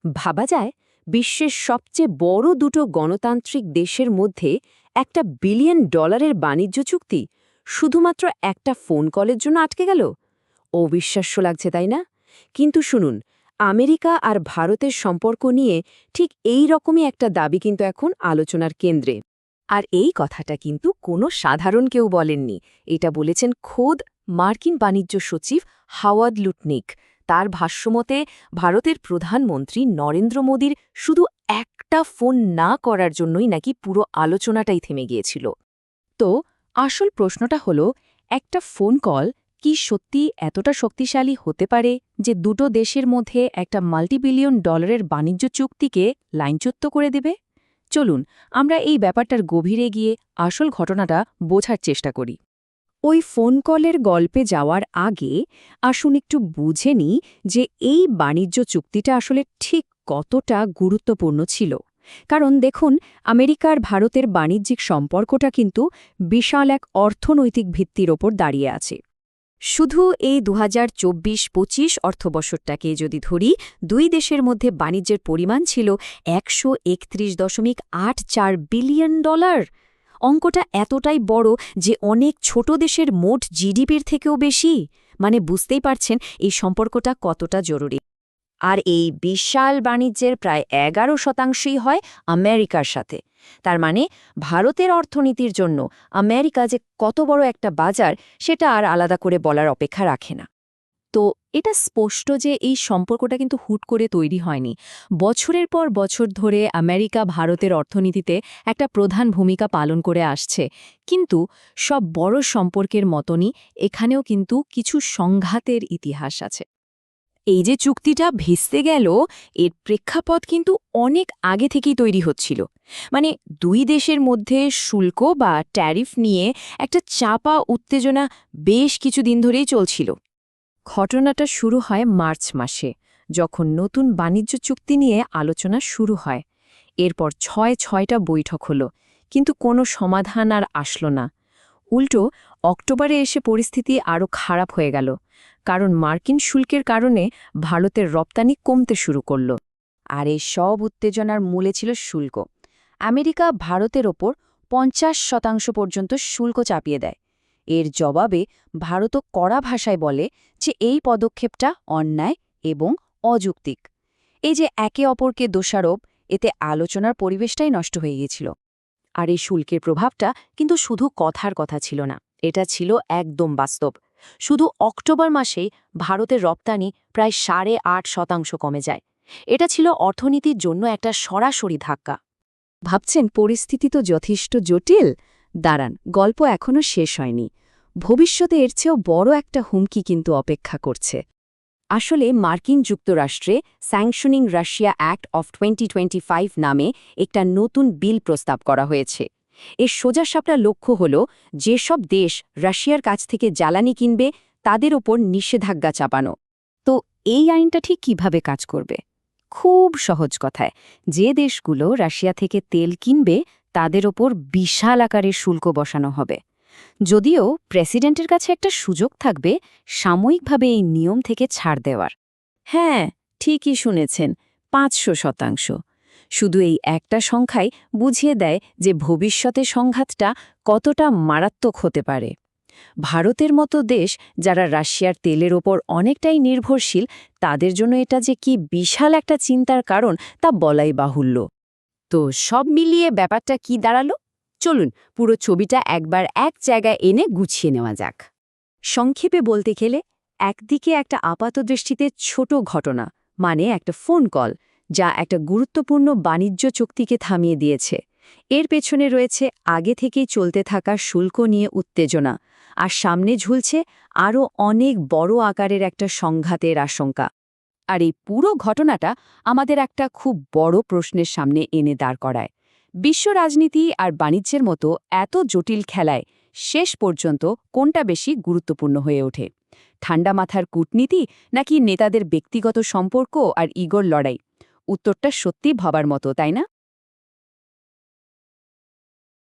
ভাবা যায় বিশ্বের সবচেয়ে বড় দুটো গণতান্ত্রিক দেশের মধ্যে একটা বিলিয়ন ডলারের বাণিজ্য চুক্তি শুধুমাত্র একটা ফোন কলের জন্য আটকে গেল। অবিশ্বাস্য লাগছে, তাই না? কিন্তু শুনুন, আমেরিকা আর ভারতের সম্পর্ক নিয়ে ঠিক এই রকমই একটা দাবি কিন্তু এখন আলোচনার কেন্দ্রে। আর এই কথাটা কিন্তু কোনো সাধারণ কেউ বলেননি। এটা বলেছেন খোদ মার্কিন বাণিজ্য সচিব হাওয়ার্ড লুটনিক। তার ভাষ্যমতে ভারতের প্রধানমন্ত্রী নরেন্দ্র মোদীর শুধু একটা ফোন না করার জন্যই নাকি পুরো আলোচনাটাই থেমে গিয়েছিল। তো আসল প্রশ্নটা হলো, একটা ফোন কল কি সত্যি এতটা শক্তিশালী হতে পারে যে দুটো দেশের মধ্যে একটা মাল্টিবিলিয়ন ডলারের বাণিজ্য চুক্তিকে লাইনচ্যুত করে দেবে? চলুন আমরা এই ব্যাপারটার গভীরে গিয়ে আসল ঘটনাটা বোঝার চেষ্টা করি। ওই ফোন কলের গল্পে যাওয়ার আগে আসুন একটু বুঝে নিই যে এই বাণিজ্য চুক্তিটা আসলে ঠিক কতটা গুরুত্বপূর্ণ ছিল। কারণ দেখুন, আমেরিকার ভারতের বাণিজ্যিক সম্পর্কটা কিন্তু বিশাল এক অর্থনৈতিক ভিত্তির ওপর দাঁড়িয়ে আছে। শুধু এই ২০২৪-২৫ অর্থবর্ষটাকে যদি ধরি, দুই দেশের মধ্যে বাণিজ্যের পরিমাণ ছিল ১৩১.৮৪ বিলিয়ন ডলার। অঙ্কটা এতটাই বড় যে অনেক ছোট দেশের মোট জিডিপির থেকেও বেশি। মানে বুঝতেই পারছেন এই সম্পর্কটা কতটা জরুরি। আর এই বিশাল বাণিজ্যের প্রায় ১১% হয় আমেরিকার সাথে। তার মানে ভারতের অর্থনীতির জন্য আমেরিকা যে কত বড় একটা বাজার, সেটা আর আলাদা করে বলার অপেক্ষা রাখে না। তো এটা স্পষ্ট যে এই সম্পর্কটা কিন্তু হুট করে তৈরি হয়নি। বছরের পর বছর ধরে আমেরিকা ভারতের অর্থনীতিতে একটা প্রধান ভূমিকা পালন করে আসছে। কিন্তু সব বড় সম্পর্কের মতনই এখানেও কিন্তু কিছু সংঘাতের ইতিহাস আছে। এই যে চুক্তিটা ভেস্তে গেল, এর প্রেক্ষাপট কিন্তু অনেক আগে থেকেই তৈরি হচ্ছিল। মানে দুই দেশের মধ্যে শুল্ক বা ট্যারিফ নিয়ে একটা চাপা উত্তেজনা বেশ কিছুদিন ধরেই চলছিল। ঘটনাটা শুরু হয় মার্চ মাসে, যখন নতুন বাণিজ্য চুক্তি নিয়ে আলোচনা শুরু হয়। এরপর ছয়টা বৈঠক হলো, কিন্তু কোনো সমাধান আর আসলো না। উল্টো অক্টোবরে এসে পরিস্থিতি আরও খারাপ হয়ে গেল, কারণ মার্কিন শুল্কের কারণে ভারতের রপ্তানি কমতে শুরু করল। আর এই সব উত্তেজনার মূলে ছিল শুল্ক। আমেরিকা ভারতের ওপর ৫০% পর্যন্ত শুল্ক চাপিয়ে দেয়। এর জবাবে ভারতও কড়া ভাষায় বলে যে এই পদক্ষেপটা অন্যায় এবং অযৌক্তিক। এই যে একে অপরকে দোষারোপ, এতে আলোচনার পরিবেশটাই নষ্ট হয়ে গিয়েছিল। আর এই শুল্কের প্রভাবটা কিন্তু শুধু কথার কথা ছিল না, এটা ছিল একদম বাস্তব। শুধু অক্টোবর মাসেই ভারতের রপ্তানি প্রায় ৮.৫% কমে যায়। এটা ছিল অর্থনীতির জন্য একটা সরাসরি ধাক্কা। ভাবছেন পরিস্থিতি তো যথেষ্ট জটিল? দাঁড়ান, গল্প এখনও শেষ হয়নি। ভবিষ্যতে এর চেয়েও বড় একটা হুমকি কিন্তু অপেক্ষা করছে। আসলে মার্কিন যুক্তরাষ্ট্রে স্যাংশনিং রাশিয়া অ্যাক্ট অফ 2025 নামে একটা নতুন বিল প্রস্তাব করা হয়েছে। এর সোজাসাপটা লক্ষ্য হল যেসব দেশ রাশিয়ার কাছ থেকে জ্বালানি কিনবে তাদের ওপর নিষেধাজ্ঞা চাপানো। তো এই আইনটা ঠিক কিভাবে কাজ করবে? খুব সহজ কথায়, যে দেশগুলো রাশিয়া থেকে তেল কিনবে তাদের ওপর বিশাল আকারের শুল্ক বসানো হবে। যদিও প্রেসিডেন্টের কাছে একটা সুযোগ থাকবে সাময়িকভাবে এই নিয়ম থেকে ছাড় দেওয়ার। হ্যাঁ, ঠিকই শুনেছেন, ৫০০%। শুধু এই একটা সংখ্যাই বুঝিয়ে দেয় যে ভবিষ্যতে সংঘাতটা কতটা মারাত্মক হতে পারে। ভারতের মতো দেশ যারা রাশিয়ার তেলের ওপর অনেকটাই নির্ভরশীল, তাদের জন্য এটা যে কি বিশাল একটা চিন্তার কারণ তা বলাই বাহুল্য। তো সব মিলিয়ে ব্যাপারটা কি দাঁড়ালো? চলুন পুরো ছবিটা একবার এক জায়গায় এনে গুছিয়ে নেওয়া যাক। সংক্ষেপে বলতে গেলে, একদিকে একটা আপাতদৃষ্টিতে ছোট ঘটনা, মানে একটা ফোন কল, যা একটা গুরুত্বপূর্ণ বাণিজ্য চুক্তিকে থামিয়ে দিয়েছে। এর পেছনে রয়েছে আগে থেকেই চলতে থাকা শুল্ক নিয়ে উত্তেজনা, আর সামনে ঝুলছে আরও অনেক বড় আকারের একটা সংঘাতের আশঙ্কা। আর এই পুরো ঘটনাটা আমাদের একটা খুব বড় প্রশ্নের সামনে এনে দাঁড় করায়। বিশ্ব রাজনীতি আর বাণিজ্যের মতো এত জটিল খেলায় শেষ পর্যন্ত কোনটা বেশি গুরুত্বপূর্ণ হয়ে ওঠে? ঠান্ডা মাথার কূটনীতি নাকি নেতাদের ব্যক্তিগত সম্পর্ক আর ইগোর লড়াই? উত্তরটা সত্যি ভাবার মতো, তাই না?